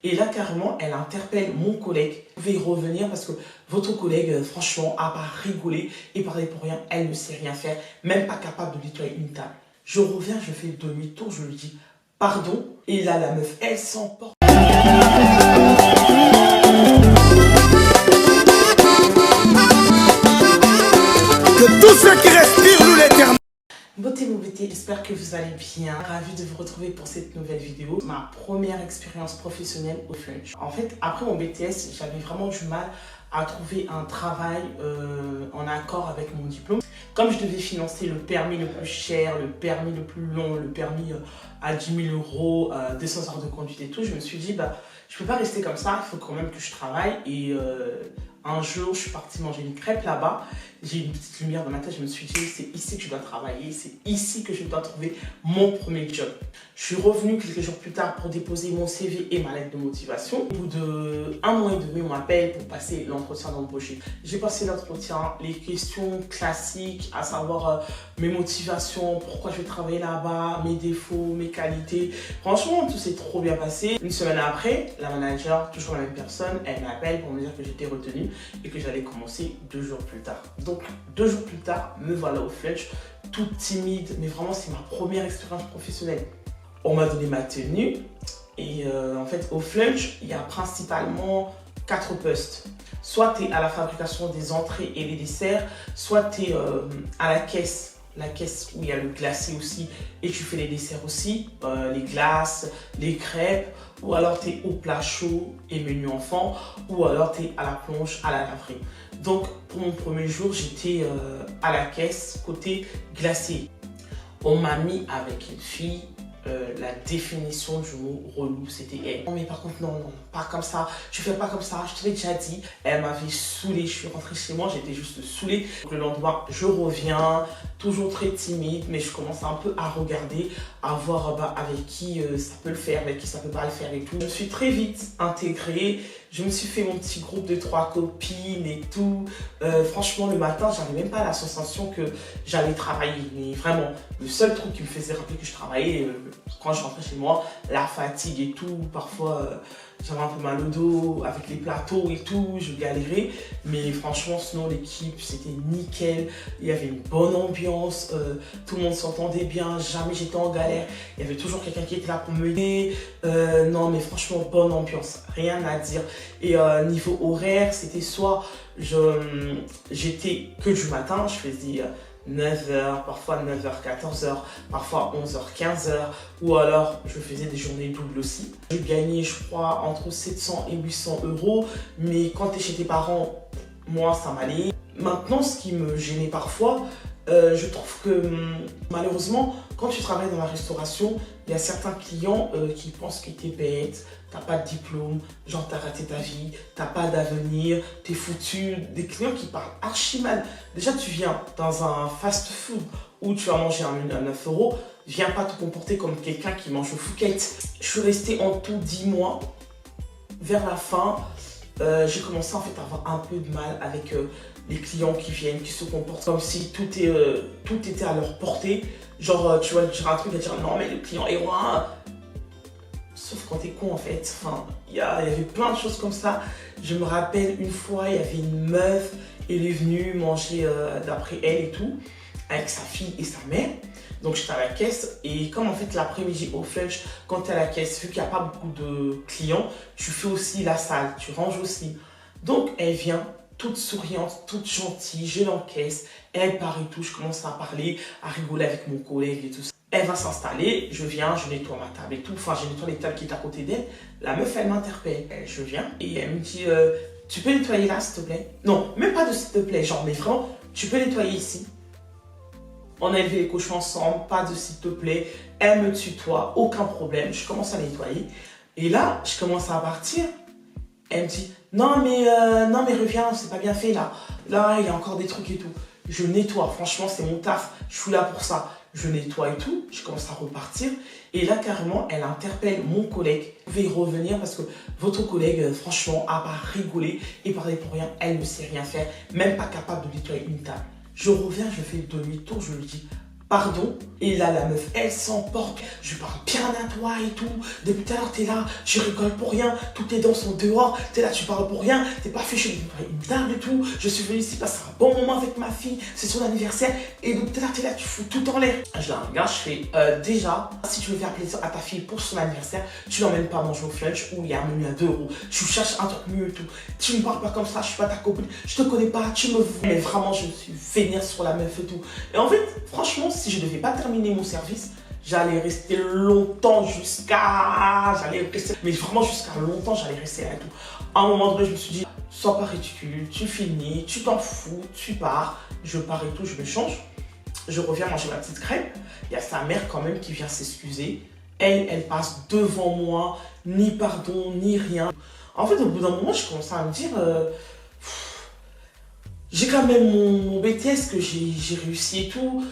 Et là, carrément, elle interpelle mon collègue. Vous pouvez y revenir parce que votre collègue, franchement, a pas rigolé et parlé pour rien. Elle ne sait rien faire, même pas capable de nettoyer une table. Je reviens, je fais demi-tour, je lui dis pardon. Et là, la meuf, elle s'emporte. Que tous ceux qui respirent louent l'Éternel. Beauté mon beauté, j'espère que vous allez bien. Ravie de vous retrouver pour cette nouvelle vidéo. Ma première expérience professionnelle au French. En fait, après mon BTS, j'avais vraiment du mal à trouver un travail en accord avec mon diplôme. Comme je devais financer le permis le plus cher, le permis le plus long, le permis à 10 000 euros, 200 heures de conduite et tout, je me suis dit, bah, je peux pas rester comme ça, il faut quand même que je travaille. Et un jour, je suis partie manger une crêpe là-bas. J'ai eu une petite lumière dans ma tête. Je me suis dit, c'est ici que je dois travailler. C'est ici que je dois trouver mon premier job. Je suis revenue quelques jours plus tard pour déposer mon CV et ma lettre de motivation. Au bout d'1 mois et demi, on m'appelle pour passer l'entretien d'embauche. J'ai passé l'entretien, les questions classiques, à savoir mes motivations, pourquoi je vais travailler là-bas, mes défauts, mes qualités. Franchement, tout s'est trop bien passé. Une semaine après, la manager, toujours la même personne, elle m'appelle pour me dire que j'étais retenue et que j'allais commencer 2 jours plus tard. Donc 2 jours plus tard, me voilà au Fletch, toute timide, mais vraiment c'est ma première expérience professionnelle. On m'a donné ma tenue et en fait au Fletch, il y a principalement 4 postes. Soit tu es à la fabrication des entrées et les desserts, soit tu es à la caisse où il y a le glacé aussi et tu fais les desserts aussi, les glaces, les crêpes, ou alors tu es au plat chaud et menu enfant, ou alors tu es à la plonge, à la laverie. Donc pour mon premier jour, j'étais à la caisse côté glacé. On m'a mis avec une fille. La définition du mot relou, c'était elle. Non mais par contre non, pas comme ça, tu fais pas comme ça, je te l'ai déjà dit. Elle m'avait saoulée, je suis rentrée chez moi, j'étais juste saoulée. Donc, le lendemain, je reviens, toujours très timide, mais je commence un peu à regarder, à voir avec qui ça peut le faire, avec qui ça peut pas le faire et tout. Je me suis très vite intégrée, je me suis fait mon petit groupe de 3 copines et tout. Franchement, le matin, j'avais même pas la sensation que j'allais travailler, mais vraiment, le seul truc qui me faisait rappeler que je travaillais, quand je rentrais chez moi, la fatigue et tout, parfois j'avais un peu mal au dos avec les plateaux et tout, je galérais, mais franchement sinon l'équipe c'était nickel, il y avait une bonne ambiance, tout le monde s'entendait bien, jamais j'étais en galère, il y avait toujours quelqu'un qui était là pour m'aider, non mais franchement bonne ambiance, rien à dire. Et niveau horaire, c'était soit j'étais que du matin, je faisais 9h, parfois 9h, 14h, parfois 11h, 15h, ou alors je faisais des journées doubles aussi. Je gagnais, je crois, entre 700 et 800 euros, mais quand tu es chez tes parents, moi, ça m'allait. Maintenant, ce qui me gênait parfois, je trouve que malheureusement, quand tu travailles dans la restauration, il y a certains clients qui pensent que tu es bête, t'as pas de diplôme, genre t'as raté ta vie, t'as pas d'avenir, t'es foutu. Des clients qui parlent archi mal. Déjà, tu viens dans un fast-food où tu vas manger un menu à 9 euros, viens pas te comporter comme quelqu'un qui mange au Fouquet. Je suis restée en tout 10 mois. Vers la fin, j'ai commencé en fait à avoir un peu de mal avec les clients qui viennent, qui se comportent comme si tout était à leur portée. Genre, tu vas dire un truc et dire non, mais le client est loin. Sauf quand t'es con en fait. Enfin, il y avait plein de choses comme ça. Je me rappelle une fois, il y avait une meuf, elle est venue manger d'après elle et tout, avec sa fille et sa mère. Donc j'étais à la caisse et comme en fait l'après-midi au Fletch, quand tu es à la caisse, vu qu'il n'y a pas beaucoup de clients, tu fais aussi la salle, tu ranges aussi. Donc elle vient, toute souriante, toute gentille, je l'encaisse, elle part et tout, je commence à parler, à rigoler avec mon collègue et tout ça. Elle va s'installer, je viens, je nettoie ma table et tout, enfin je nettoie les tables qui est à côté d'elle. La meuf elle m'interpelle, je viens et elle me dit tu peux nettoyer là s'il te plaît? Non, même pas de s'il te plaît, genre mais vraiment, tu peux nettoyer ici. On a élevé les cochons ensemble, pas de s'il te plaît, elle me tutoie, aucun problème, je commence à nettoyer. Et là, je commence à partir, elle me dit non mais reviens, c'est pas bien fait là, là il y a encore des trucs et tout. Je nettoie, franchement c'est mon taf, je suis là pour ça. Je nettoie et tout, je commence à repartir. Et là, carrément, elle interpelle mon collègue. Vous pouvez y revenir parce que votre collègue, franchement, a pas rigolé et parlé pour rien. Elle ne sait rien faire, même pas capable de nettoyer une table. Je reviens, je fais demi-tour, je lui dis pardon. Et là, la meuf, elle s'emporte. Je parle bien à toi et tout. Depuis tout à l'heure, t'es là, je rigole pour rien. Toutes tes dents sont dehors. T'es là, tu parles pour rien. T'es pas fichu, une dingue et tout. Je suis venu ici passer un bon moment avec ma fille. C'est son anniversaire. Et depuis tout à l'heure, t'es là, tu fous tout en l'air. Je la regarde, je fais déjà, si tu veux faire plaisir à ta fille pour son anniversaire, tu l'emmènes pas manger au Flunch où il y a un menu à 2 €. Tu cherches un truc mieux et tout. Tu me parles pas comme ça, je suis pas ta copine. Je te connais pas, tu me vois. Mais vraiment, je me suis vénère sur la meuf et tout. Et en fait, franchement, si je devais pas terminer mon service, j'allais rester longtemps mais vraiment jusqu'à longtemps, j'allais rester là et tout. À un moment donné, je me suis dit, sois pas ridicule, tu finis, tu t'en fous, tu pars, je pars et tout, je me change. Je reviens manger ma petite crêpe. Il y a sa mère quand même qui vient s'excuser. Elle passe devant moi, ni pardon, ni rien. En fait, au bout d'un moment, je commençais à me dire, j'ai quand même mon BTS que j'ai réussi et tout.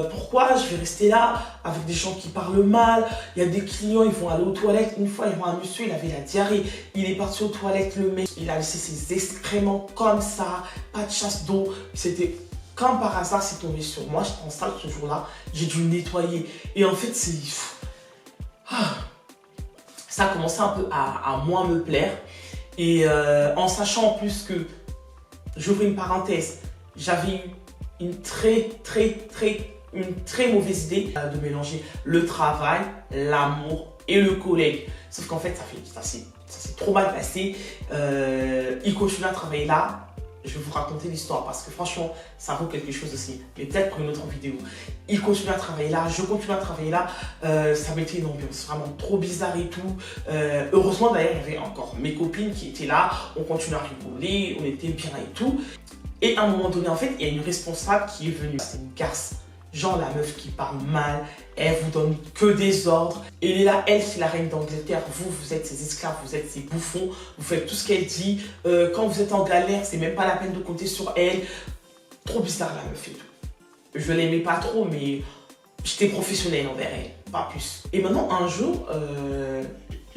Pourquoi je vais rester là avec des gens qui parlent mal? Il y a des clients, ils vont aller aux toilettes. Une fois, il y a un monsieur, il avait la diarrhée. Il est parti aux toilettes, le mec. Il a laissé ses excréments comme ça, pas de chasse d'eau. C'était comme par hasard, c'est tombé sur moi. J'étais enceinte ce jour-là. J'ai dû nettoyer. Et en fait, ça a commencé un peu à moins me plaire. Et en sachant en plus que, j'ouvre une parenthèse, j'avais eu une très mauvaise idée de mélanger le travail, l'amour et le collègue. Sauf qu'en fait, ça s'est trop mal passé. Il continue à travailler là. Je vais vous raconter l'histoire parce que franchement, ça vaut quelque chose aussi. Mais peut-être pour une autre vidéo. Il continue à travailler là, je continue à travailler là. Ça mettait une ambiance vraiment trop bizarre et tout. Heureusement d'ailleurs, il y avait encore mes copines qui étaient là. On continuait à rigoler, on était bien et tout. Et à un moment donné, en fait, il y a une responsable qui est venue. C'est une garce. Genre la meuf qui parle mal, elle vous donne que des ordres. Et elle est là, elle c'est la reine d'Angleterre, vous êtes ses esclaves, vous êtes ses bouffons, vous faites tout ce qu'elle dit. Quand vous êtes en galère, c'est même pas la peine de compter sur elle. Trop bizarre la meuf et tout. Je l'aimais pas trop, mais j'étais professionnelle envers elle, pas plus. Et maintenant, un jour,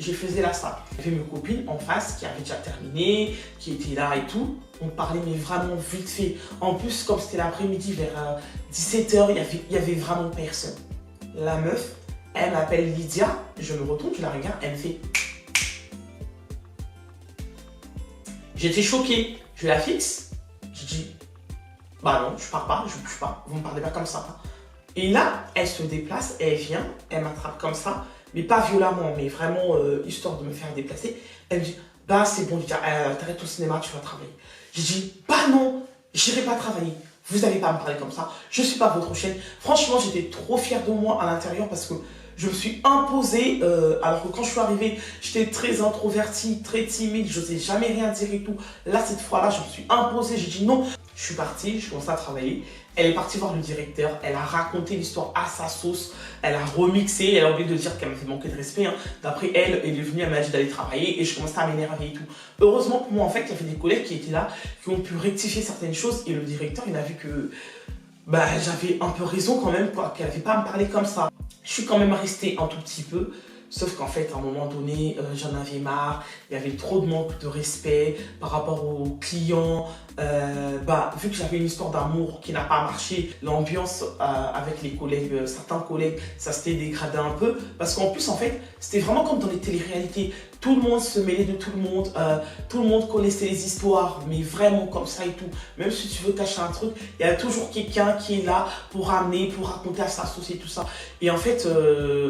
j'ai faisais là ça. J'avais mes copines en face qui avaient déjà terminé, qui étaient là et tout. On parlait mais vraiment vite fait. En plus, comme c'était l'après-midi vers 17 h, il y avait vraiment personne. La meuf, elle m'appelle Lydia. Je me retourne, je la regarde, elle me fait. J'étais choquée. Je la fixe. Je dis, bah non, je pars pas, je bouge pas. Vous me parlez pas comme ça. Hein. Et là, elle se déplace, elle vient, elle m'attrape comme ça. Mais pas violemment, mais vraiment histoire de me faire déplacer. Elle me dit, bah c'est bon, t'arrêtes au cinéma, tu vas travailler. J'ai dit, bah non, j'irai pas travailler. Vous n'allez pas me parler comme ça. Je suis pas votre chaîne. Franchement, j'étais trop fière de moi à l'intérieur parce que je me suis imposée. Alors que quand je suis arrivée, j'étais très introvertie, très timide. Je n'osais jamais rien dire et tout. Là, cette fois-là, je me suis imposée. J'ai dit non. Je suis partie, je commençais à travailler. Elle est partie voir le directeur, elle a raconté l'histoire à sa sauce, elle a remixé, elle a oublié de dire qu'elle m'a fait manquer de respect. Hein. D'après elle est venue, elle m'a dit d'aller travailler et je commençais à m'énerver et tout. Heureusement pour moi, en fait, il y avait des collègues qui étaient là, qui ont pu rectifier certaines choses et le directeur, il a vu que j'avais un peu raison quand même, quoi, qu'elle n'avait pas à me parler comme ça. Je suis quand même restée un tout petit peu. Sauf qu'en fait, à un moment donné, j'en avais marre. Il y avait trop de manque de respect par rapport aux clients. Vu que j'avais une histoire d'amour qui n'a pas marché, l'ambiance avec les collègues, certains collègues, ça s'était dégradé un peu. Parce qu'en plus, en fait, c'était vraiment comme dans les téléréalités. Tout le monde se mêlait de tout le monde connaissait les histoires, mais vraiment comme ça et tout. Même si tu veux cacher un truc, il y a toujours quelqu'un qui est là pour ramener, pour raconter à sa sauce et tout ça. Et en fait,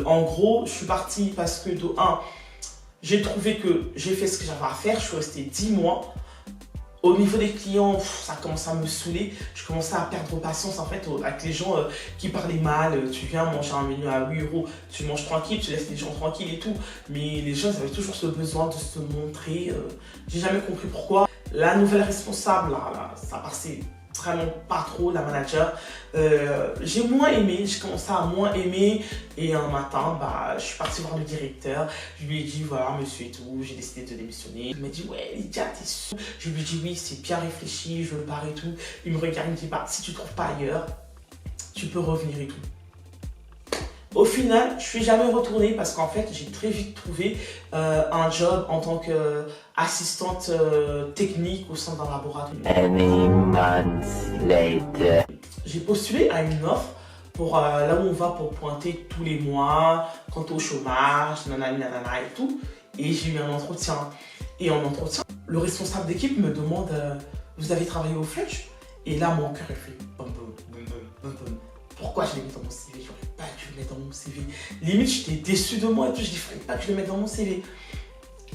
en gros, je suis partie parce que de 1, j'ai trouvé que j'ai fait ce que j'avais à faire. Je suis restée 10 mois. Au niveau des clients, ça commençait à me saouler. Je commençais à perdre patience en fait avec les gens qui parlaient mal. Tu viens manger un menu à 8 €, tu manges tranquille, tu laisses les gens tranquilles et tout. Mais les gens ils avaient toujours ce besoin de se montrer. J'ai jamais compris pourquoi. La nouvelle responsable, là, ça passait vraiment pas trop, la manager. J'ai moins aimé, j'ai commencé à moins aimer. Et un matin, je suis partie voir le directeur. Je lui ai dit, voilà, monsieur et tout, j'ai décidé de démissionner. Il m'a dit, ouais, Lydia, t'es sûre? Je lui ai dit, oui, c'est bien réfléchi, je le pars et tout. Il me regarde, il me dit, si tu trouves pas ailleurs, tu peux revenir et tout. Au final, je suis jamais retournée parce qu'en fait, j'ai très vite trouvé un job en tant qu'assistante technique au sein d'un laboratoire. Many months later. J'ai postulé à une offre pour là où on va pour pointer tous les mois, quand au chômage, nanani, nanana et tout. Et j'ai eu un entretien. Et en entretien, le responsable d'équipe me demande vous avez travaillé au Flunch? Et là, mon cœur est fait bam, bam, bam, bam, bam. Pourquoi je l'ai mis dans mon CV? J'aurais pas dû le mettre dans mon CV. Limite, j'étais déçue de moi et tout. Je dis, fallait pas que je le mette dans mon CV.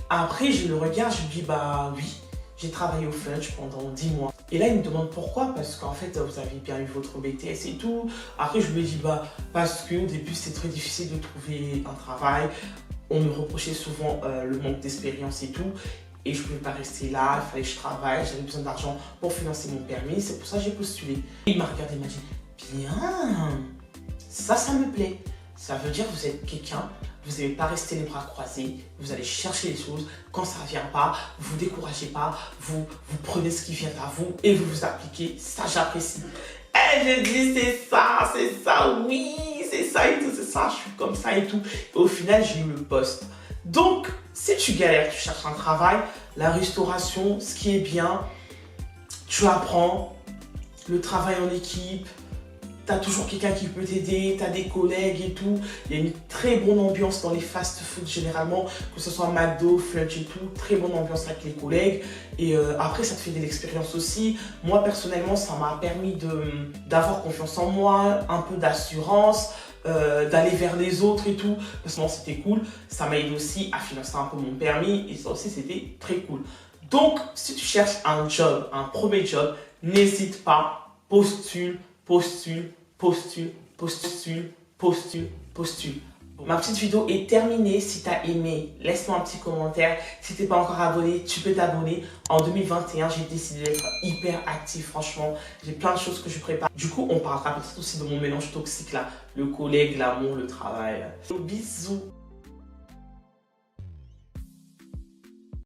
Après, je le regarde, je me dis, bah oui, j'ai travaillé au Flunch pendant 10 mois. Et là, il me demande pourquoi, parce qu'en fait, vous avez bien eu votre BTS et tout. Après, je lui ai dit, bah, parce qu'au début, c'est très difficile de trouver un travail. On me reprochait souvent le manque d'expérience et tout. Et je ne pouvais pas rester là, il fallait que je travaille, j'avais besoin d'argent pour financer mon permis. C'est pour ça que j'ai postulé. Et il m'a regardé et m'a dit, bien, ça me plaît. Ça veut dire que vous êtes quelqu'un, vous n'allez pas rester les bras croisés, vous allez chercher les choses. Quand ça ne vient pas, vous ne découragez pas, vous prenez ce qui vient à vous et vous vous appliquez. Ça, j'apprécie. Et j'ai dit, c'est ça, oui, c'est ça et tout, c'est ça, je suis comme ça et tout. Et au final, j'ai eu le poste. Donc, si tu galères, tu cherches un travail, la restauration, ce qui est bien, tu apprends, le travail en équipe, tu as toujours quelqu'un qui peut t'aider, tu as des collègues et tout. Il y a une très bonne ambiance dans les fast-food généralement, que ce soit McDo, Flunch et tout. Très bonne ambiance avec les collègues. Et après, ça te fait de l'expérience aussi. Moi, personnellement, ça m'a permis d'avoir confiance en moi, un peu d'assurance, d'aller vers les autres et tout. Parce que c'était cool. Ça m'a aidé aussi à financer un peu mon permis. Et ça aussi, c'était très cool. Donc, si tu cherches un job, un premier job, n'hésite pas, postule. Ma petite vidéo est terminée. Si tu as aimé, laisse-moi un petit commentaire. Si tu n'es pas encore abonné, tu peux t'abonner. En 2021, j'ai décidé d'être hyper active, franchement. J'ai plein de choses que je prépare. Du coup, on parlera peut-être aussi de mon mélange toxique là. Le collègue, l'amour, le travail. Bisous.